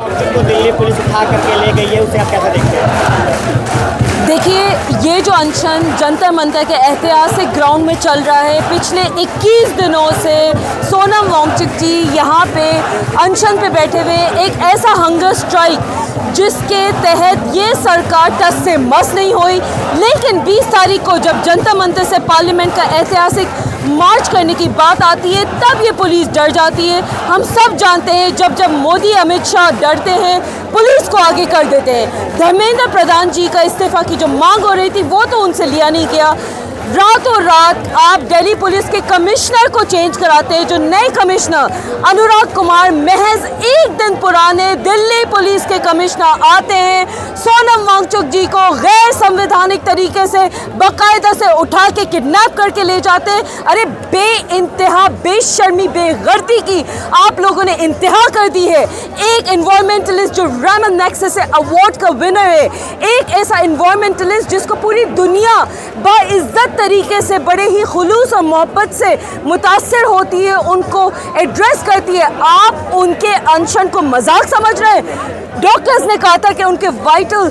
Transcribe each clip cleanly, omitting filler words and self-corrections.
जिनको दिल्ली पुलिस उठा करके ले गई है, उसे आप कैसे देखते हैं? देखिए, ये जो अनशन जंतर मंतर के ऐतिहासिक ग्राउंड में चल रहा है, पिछले 21 दिनों से सोनम वांगचुक जी यहाँ पे अनशन पे बैठे हुए, एक ऐसा हंगर स्ट्राइक जिसके तहत ये सरकार टस से मस नहीं हुई। लेकिन 20 तारीख को जब जंतर मंतर से पार्लियामेंट का ऐतिहासिक मार्च करने की बात आती है, तब ये पुलिस डर जाती है। हम सब जानते हैं, जब जब मोदी अमित शाह डरते हैं, पुलिस को आगे कर देते हैं। धर्मेंद्र प्रधान जी का इस्तीफा की जो मांग हो रही थी, वो तो उनसे लिया नहीं गया। रातों रात आप दिल्ली पुलिस के कमिश्नर को चेंज कराते हैं। जो नए कमिश्नर अनुराग कुमार, महज एक दिन पुराने दिल्ली पुलिस के कमिश्नर आते हैं, सोनम वांगचुक जी को गैर संवैधानिक तरीके से बाकायदा से उठा के किडनैप करके ले जाते हैं। अरे बेइंतहा बेशर्मी बेगर्दी की आप लोगों ने इंतहा कर दी है। एक एनवायरमेंटलिस्ट जो रैमन मैग्सेसे अवार्ड का विनर है, एक ऐसा एनवायरमेंटलिस्ट जिसको पूरी दुनिया बाइज्जत तरीके से, बड़े ही खुलूस और मोहब्बत से मुतासर होती है, उनको एड्रेस करती है, आप उनके अनशन को मजाक समझ रहे हैं। डॉक्टर्स ने कहा था कि उनके वाइटल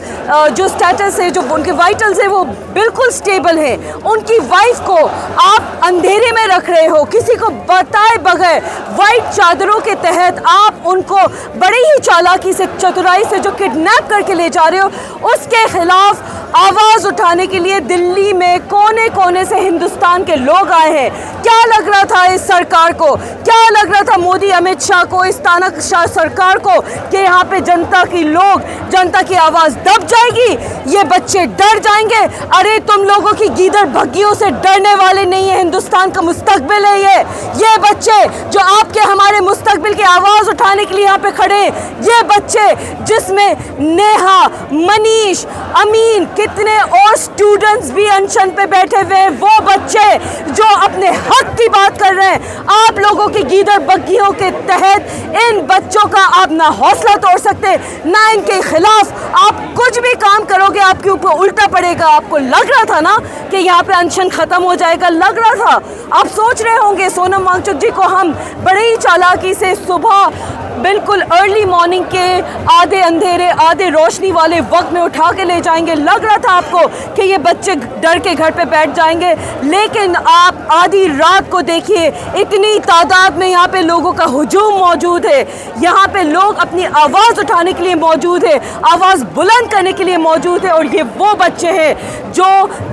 जो स्टेटस है, जो उनके वाइटल्स है, वो बिल्कुल स्टेबल है। उनकी वाइफ को आप अंधेरे में रख रहे हो, किसी को बताए बगैर वाइट चादरों के तहत आप उनको बड़ी ही चालाकी से, चतुराई से जो किडनैप करके ले जा रहे हो, उसके खिलाफ आवाज़ उठाने के लिए दिल्ली में कोने कोने से हिंदुस्तान के लोग आए हैं। क्या लग रहा था इस सरकार को, क्या लग रहा था मोदी अमित शाह को, इस तानाशाह सरकार को, कि यहाँ पे जनता की आवाज़ दब जाएगी, ये बच्चे डर जाएंगे? अरे तुम लोगों की गीदड़ भग्गियों से डरने वाले नहीं है, हिंदुस्तान का मुस्तकबिल है ये बच्चे जो आपके हमारे मुस्तकबिल की आवाज़ उठाने के लिए यहाँ पे खड़े हैं। ये बच्चे जिसमें नेहा, मनीष, अमीन, कितने और स्टूडेंट्स भी अनशन पे बैठे हुए हैं, वो बच्चे जो अपने हक की बात कर रहे हैं। आप लोगों की गीदड़ बग्गियों के तहत इन बच्चों का आप ना हौसला तोड़ सकते, ना इनके खिलाफ आप कुछ भी काम करोगे, आपके ऊपर उल्टा पड़ेगा। आपको लग रहा था ना कि यहाँ पे अनशन खत्म हो जाएगा, लग रहा था। आप सोच रहे होंगे सोनम वांगचुक जी को हम बड़े ही चालाकी से सुबह बिल्कुल अर्ली मॉर्निंग के आधे अंधेरे आधे रोशनी वाले वक्त में उठा के ले जाएंगे। लग रहा था आपको कि ये बच्चे डर के घर पे बैठ जाएंगे, लेकिन आप आधी रात को देखिए, इतनी तादाद में यहाँ पे लोगों का हुजूम मौजूद है। यहाँ पे लोग अपनी आवाज़ उठाने के लिए मौजूद है, आवाज़ बुलंद करने के लिए मौजूद है। और ये वो बच्चे हैं जो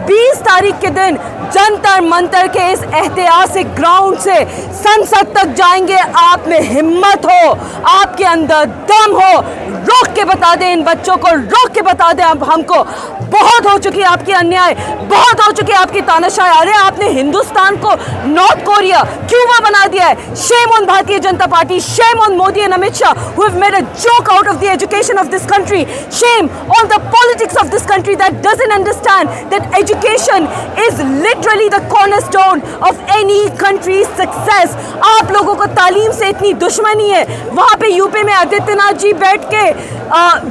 20 तारीख के दिन जंतर मंतर के इस ऐतिहासिक ग्राउंड से संसद तक जाएंगे। आप में हिम्मत हो, आपके अंदर दम हो, रोक के बता दें इन बच्चों को, रोक के बता दें अब हमको बहुत हो चुकी है आपकी अन्याय, बहुत हो चुकी है आपकी तानाशाही। अरे आपने हिंदुस्तान को नॉर्थ कोरिया क्यूबा बना दिया है। शेम ऑन भारतीय Janata party, shame on Modi and Amit Shah who have made a joke out of the education of this country. Shame on the politics of this country that doesn't understand that education is literally the cornerstone of any country's success. आप लोगों को तालीम से इतनी दुश्मनी है। वहाँ पे यूपी में आदित्यनाथ जी बैठ के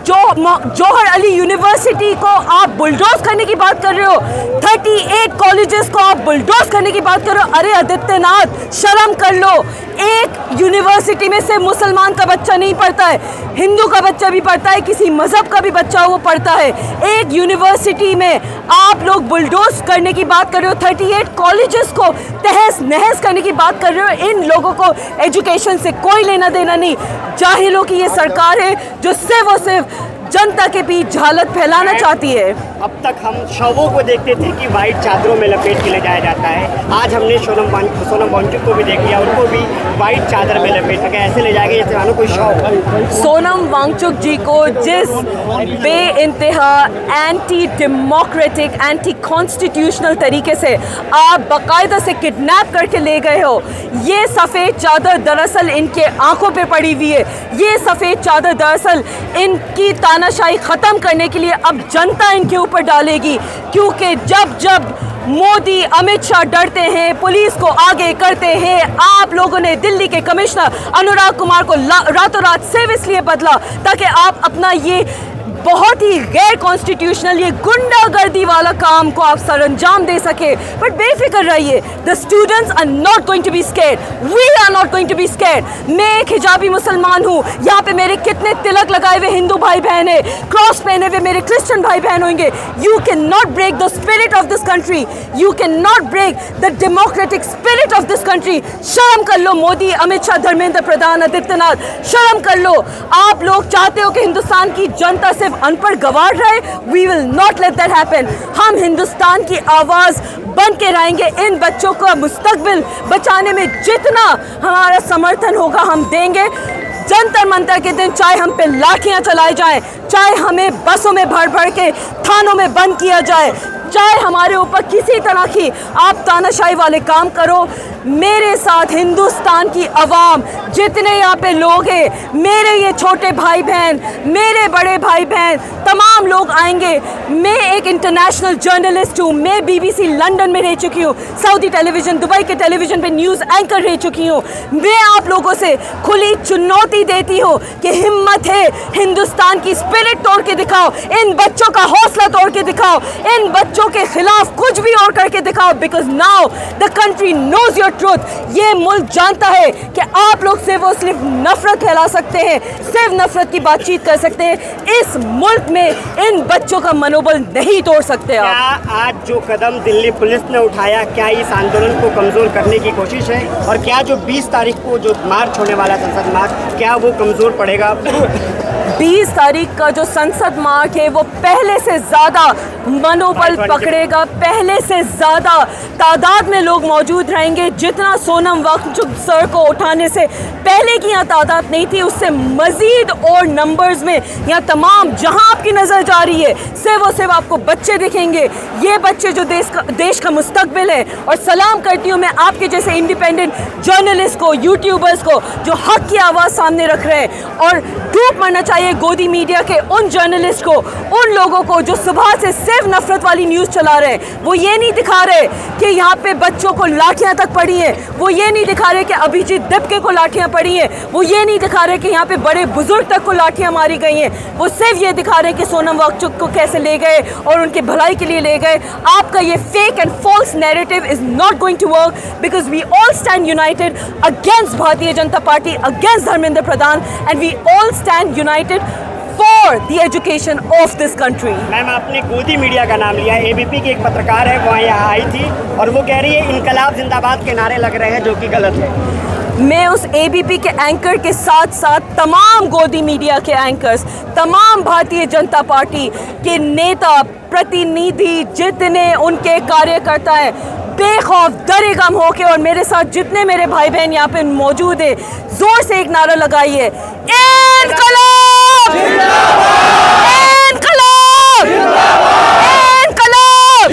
जौहर अली यूनिवर्सिटी को आप बुलडोज करने की बात कर रहे हो, 38 कॉलेजेस को आप बुलडोज करने की बात कर रहे हो। अरे आदित्यनाथ, शर्म कर लो। एक यूनिवर्सिटी में से मुसलमान का बच्चा नहीं पढ़ता है, हिंदू का बच्चा भी पढ़ता है, किसी मजहब का भी बच्चा वो पढ़ता है। एक यूनिवर्सिटी में आप लोग बुलडोज करने की बात कर रहे हो, 38 कॉलेजेस को तहस नहस करने की बात कर रहे हो। इन लोगों को एजुकेशन से कोई लेना देना नहीं। जाहिलों की ये सरकार है जो सिर्फ और सिर्फ जनता के बीच झालत फैलाना चाहती है। अब तक हम शवों को देखते थे कि वाइट चादरों में लपेट के ले जाया जाता है। आज हमने सोनम वांगचुक को भी देख लिया, उनको भी वाइट चादर में लपेट के ऐसे ले जाएंगे जैसे मानो कोई शव। सोनम वांगचुक जी को जिस बेइंतहा एंटी डेमोक्रेटिक, एंटी कॉन्स्टिट्यूशनल तरीके से आप बाकायदा से किडनैप करके ले गए हो, ये सफ़ेद चादर दरअसल इनके आंखों पे पड़ी हुई है। ये सफ़ेद चादर दरअसल इनकी तानाशाही ख़त्म करने के लिए अब जनता इनके ऊपर डालेगी, क्योंकि जब जब मोदी अमित शाह डरते हैं, पुलिस को आगे करते हैं, आप लोगों ने दिल्ली के कमिश्नर अनुराग कुमार को रातों रात सिर्फ इसलिए बदला ताकि आप अपना ये बहुत ही गैर कॉन्स्टिट्यूशनल, ये गुंडागर्दी वाला काम को आप सरअंजाम दे सके। बट बेफिक्र रहिए, the students are not going to be scared, we are not going to be scared. मैं एक हिजाबी मुसलमान हूँ, यहाँ पे मेरे कितने तिलक लगा होंगे, क्रॉस पहने हुए मेरे क्रिश्चियन भाई बहन होंगे। You can not break the spirit of this country, you can not break the democratic spirit of this country. शर्म कर लो मोदी, अमित शाह, धर्मेंद्र प्रधान, आदित्यनाथ, शर्म कर लो। आप लोग चाहते हो कि हिंदुस्तान की जनता सिर्फ अनपढ़ गवार रहे? We will not let that happen. हम हिंदुस्तान की आवाज़ बन के रहेंगे। इन बच्चों का मुस्तकबिल बचाने में जितना हमारा समर्थन होगा हम देंगे। जंतर मंतर के दिन चाहे हम पे लाठियां चलाई जाएं, चाहे हमें बसों में भर भर के थानों में बंद किया जाए, चाहे हमारे ऊपर किसी तरह की आप तानाशाही वाले काम करो, मेरे साथ हिंदुस्तान की आवाम जितने यहाँ पे लोग हैं, मेरे ये छोटे भाई बहन, मेरे बड़े भाई बहन, तमाम लोग आएंगे। मैं एक इंटरनेशनल जर्नलिस्ट हूँ, मैं बीबीसी लंदन में रह चुकी हूँ, सऊदी टेलीविज़न, दुबई के टेलीविज़न पे न्यूज़ एंकर रह चुकी हूँ। मैं आप लोगों से खुली चुनौती देती हूँ कि हिम्मत है, हिंदुस्तान की स्पिरिट तोड़ के दिखाओ, इन बच्चों का हौसला तोड़ के दिखाओ, इन बच्चों के खिलाफ कुछ भी और करके दिखाओ। Because now the country knows your truth. ये मुल्क जानता है कि आप लोग सिर्फ और सिर्फ नफरत फैला सकते हैं, सिर्फ नफरत की बातचीत कर सकते हैं। इस मुल्क में इन बच्चों का मनोबल नहीं तोड़ सकते आप। क्या आज जो कदम दिल्ली पुलिस ने उठाया, क्या इस आंदोलन को कमजोर करने की कोशिश है? और क्या जो 20 तारीख को जो मार्च होने वाला है, संसद मार्च, क्या वो कमजोर पड़ेगा? 20 तारीख का जो संसद मार्च है वो पहले से ज़्यादा मनोबल पकड़ेगा, पहले से ज़्यादा तादाद में लोग मौजूद रहेंगे। जितना सोनम वांगचुक सर को उठाने से पहले की यहाँ तादाद नहीं थी, उससे मज़ीद और नंबर्स में यहाँ तमाम जहाँ आपकी नज़र जा रही है सिर्फ और सिर्फ आपको बच्चे दिखेंगे। ये बच्चे जो देश का मुस्तकबिल है। और सलाम करती हूँ मैं आपके जैसे इंडिपेंडेंट जर्नलिस्ट को, यूट्यूबर्स को जो हक़ की आवाज़ सामने रख रहे हैं। और डूब मरना चाहिए गोदी मीडिया के उन जर्नलिस्ट को, उन लोगों को जो सुबह से सिर्फ नफरत वाली न्यूज़ चला रहे हैं। वो ये नहीं दिखा रहे कि यहाँ पे बच्चों को लाठियाँ तक पड़ी हैं, वो ये नहीं दिखा रहे कि अभिजीत दिप्के को लाठियाँ पड़ी हैं, वो ये नहीं दिखा रहे कि यहाँ पे बड़े बुजुर्ग तक को लाठियाँ मारी गई हैं। वो सिर्फ ये दिखा रहे कि सोनम वांगचुक को कैसे ले गए और उनके भलाई के लिए ले गए। आपका ये fake and false narrative is not going to work because we all stand united against Bharatiya Janata Party, against Dharmendra Pradhan, and we all stand united for the education of this country. Ma'am, आपने गोदी मीडिया का नाम लिया। एबीपी की एक पत्रकार है, वहाँ यहाँ आई थी और वो कह रही है इनकलाब जिंदाबाद के नारे लग रहे हैं, जो कि गलत है। मैं उस एबीपी के एंकर के साथ साथ तमाम गोदी मीडिया के एंकर्स, तमाम भारतीय जनता पार्टी के नेता, प्रतिनिधि, जितने उनके कार्यकर्ता हैं, बेखौफ दरेगम होके और मेरे साथ जितने मेरे भाई बहन यहाँ पे मौजूद है, जोर से एक नारा लगाइए, इनकलाब! इनकलाब! इनकलाब!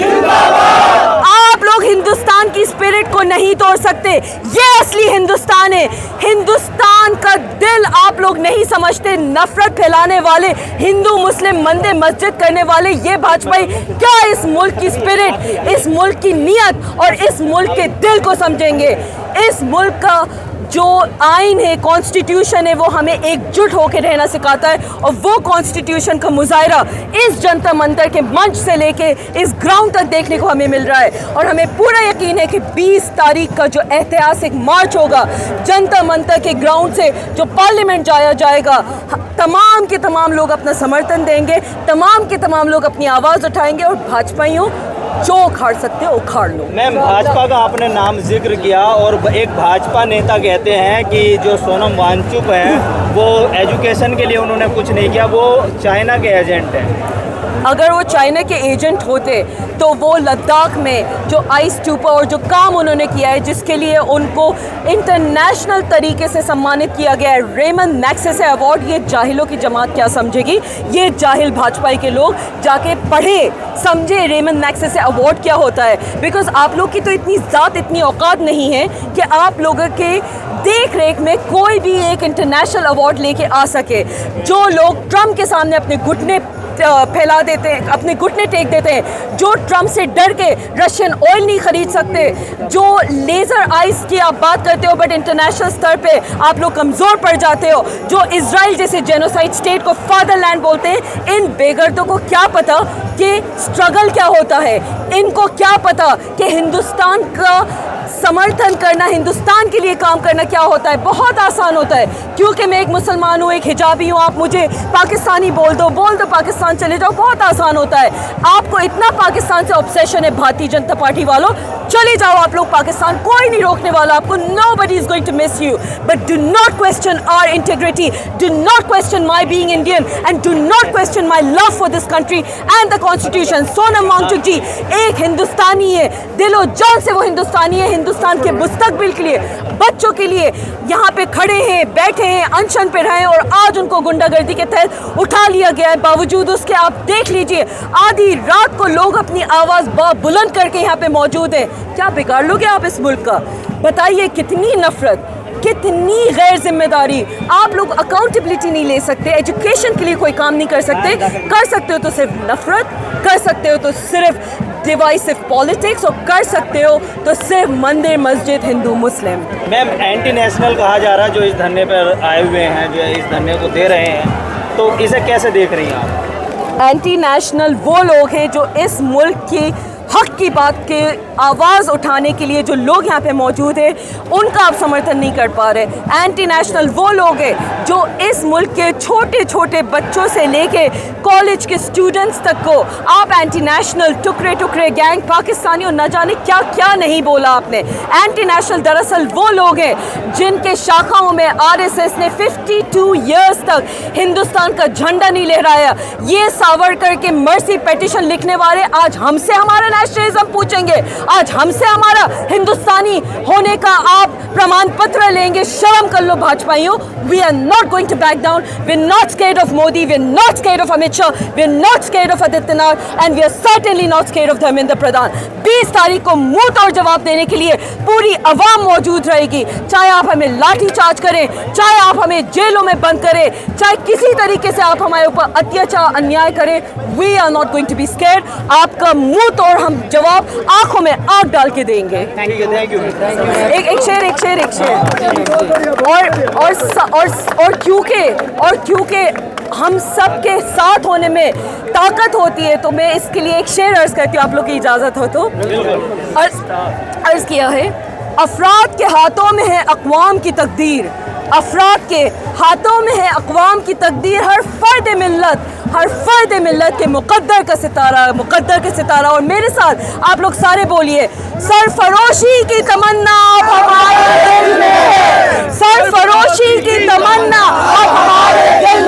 आप लोग हिंदुस्तान की स्पिरिट को नहीं तोड़ सकते। ये असली हिंदुस्तान है। हिंदुस्तान का दिल आप लोग नहीं समझते। नफरत फैलाने वाले, हिंदू मुस्लिम मंदिर मस्जिद करने वाले ये भाजपाई क्या इस मुल्क की स्पिरिट, इस मुल्क की नीयत और इस मुल्क के दिल को समझेंगे? इस मुल्क का जो आइन है, कॉन्स्टिट्यूशन है, वो हमें एकजुट होकर रहना सिखाता है। और वो कॉन्स्टिट्यूशन का मुजाहरा इस जंतर मंतर के मंच से लेके इस ग्राउंड तक देखने को हमें मिल रहा है। और हमें पूरा यकीन है कि 20 तारीख का जो ऐतिहासिक मार्च होगा जंतर मंतर के ग्राउंड से जो पार्लियामेंट जाया जाएगा, तमाम के तमाम लोग अपना समर्थन देंगे, तमाम के तमाम लोग अपनी आवाज़ उठाएंगे और भाजपाइयों जो उखाड़ सकते हो उखाड़ लो। मैम, भाजपा का आपने नाम जिक्र किया और एक भाजपा नेता कहते हैं कि जो सोनम वांगचुक है वो एजुकेशन के लिए उन्होंने कुछ नहीं किया, वो चाइना के एजेंट हैं। अगर वो चाइना के एजेंट होते तो वो लद्दाख में जो आइस ट्यूपर और जो काम उन्होंने किया है, जिसके लिए उनको इंटरनेशनल तरीके से सम्मानित किया गया है, रेमन मैग्सेसे अवार्ड, ये जाहिलों की जमात क्या समझेगी? ये जाहिल भाजपाई के लोग जाके पढ़े समझे रेमन मैग्सेसे अवार्ड क्या होता है। बिकॉज आप लोग की तो इतनी ज़ात, इतनी औकात नहीं है कि आप लोगों के देख रेख में कोई भी एक इंटरनेशनल अवार्ड लेके आ सके। जो लोग ट्रम्प के सामने अपने घुटने फैला देते हैं, अपने घुटने टेक देते हैं, जो ट्रम्प से डर के रशियन ऑयल नहीं खरीद सकते, जो लेज़र आइस की आप बात करते हो बट इंटरनेशनल स्तर पे आप लोग कमज़ोर पड़ जाते हो, जो इजराइल जैसे जेनोसाइड स्टेट को फादरलैंड बोलते हैं, इन बेगर्दों को क्या पता कि स्ट्रगल क्या होता है? इनको क्या पता कि हिंदुस्तान का समर्थन करना, हिंदुस्तान के लिए काम करना क्या होता है, बहुत आसान होता है। क्योंकि मैं एक मुसलमान हूँ, एक हिजाबी हूँ, आप मुझे पाकिस्तानी बोल दो पाकिस्तान चले जाओ, बहुत आसान होता है। आपको इतना पाकिस्तान से ऑब्सेशन है भारतीय जनता पार्टी वालों, चले जाओ आप लोग पाकिस्तान, कोई नहीं रोकने वाला आपको। Nobody is going to miss you, but do not question our integrity, do not question my being Indian, and do not question my love for this country and the constitution। Sonam Wangchuck जी एक हिंदुस्तानी है, दिलो जान से वो हिंदुस्तानी है, हिंदुस्तान के मुस्तकबिल के लिए, बच्चों के लिए यहाँ पे खड़े हैं, बैठे हैं, अनशन पे रहे, और आज उनको गुंडागर्दी के तहत उठा लिया गया है। बावजूद उसके आप देख लीजिए, आधी रात को लोग अपनी आवाज़ बुलंद करके यहाँ पे मौजूद है। क्या बिगाड़ लोगे आप इस मुल्क का? बताइए, कितनी नफरत, कितनी गैर जिम्मेदारी। आप लोग अकाउंटेबिलिटी नहीं ले सकते, एजुकेशन के लिए कोई काम नहीं कर सकते, कर सकते हो तो सिर्फ नफरत, कर सकते हो तो सिर्फ डिवाइसिव पॉलिटिक्स, और कर सकते हो तो सिर्फ मंदिर मस्जिद हिंदू मुस्लिम। मैम, एंटी नेशनल कहा जा रहा है जो इस धरने पर आए हुए हैं, जो इस धरने को दे रहे हैं, तो इसे कैसे देख रही हैं आप? एंटी नेशनल वो लोग हैं जो इस मुल्क की हक की बात के आवाज़ उठाने के लिए जो लोग यहाँ पे मौजूद हैं, उनका आप समर्थन नहीं कर पा रहे। एंटी नेशनल वो लोग हैं जो इस मुल्क के छोटे छोटे बच्चों से लेके कॉलेज के स्टूडेंट्स तक को आप एंटी नेशनल, टुकड़े टुकड़े गैंग, पाकिस्तानियों, न जाने क्या क्या नहीं बोला आपने। एंटी नेशनल दरअसल वो लोग हैं जिनके शाखाओं में RSS ने 52 ईयर्स तक हिंदुस्तान का झंडा नहीं लहराया। ये सावरकर के मर्सी पेटिशन लिखने वाले आज हमसे हमारा नेशनलिज्म पूछेंगे, आज हमसे हमारा हिंदुस्तानी होने का आप प्रमाण पत्र लेंगे। शर्म कर लो भाजपाइयों। We are not going to back down, we are not scared of Modi, we are not scared of Amit Shah, we are not scared of Adityanath, and we are certainly not scared of Dharmendra Pradhan. 20 तारीख को मुंह तोड़ जवाब देने के लिए पूरी अवाम मौजूद रहेगी। चाहे आप हमें लाठी चार्ज करें, चाहे आप हमें जेलों में बंद करें, चाहे किसी तरीके से आप हमारे ऊपर अत्याचार अन्याय करें, we are not going to be scared. आपका मुंह तोड़ हम जवाब आंखों में आग डाल के देंगे। Thank you. एक शेर और क्योंकि हम सबके साथ होने में ताकत होती है, तो मैं इसके लिए एक शेर अर्ज करती हूँ, आप लोग की इजाज़त हो तो। अर्ज किया है, अफराद के हाथों में है अक़वाम की तकदीर, अफराद के हाथों में है अक़वाम की तकदीर, हर फ़र्द मिल्लत के मुक़द्दर का सितारा। और मेरे साथ आप लोग सारे बोलिए, सरफरोशी की तमन्ना अब हमारे दिल में है, सरफरोशी की तमन्ना अब हमारे दिल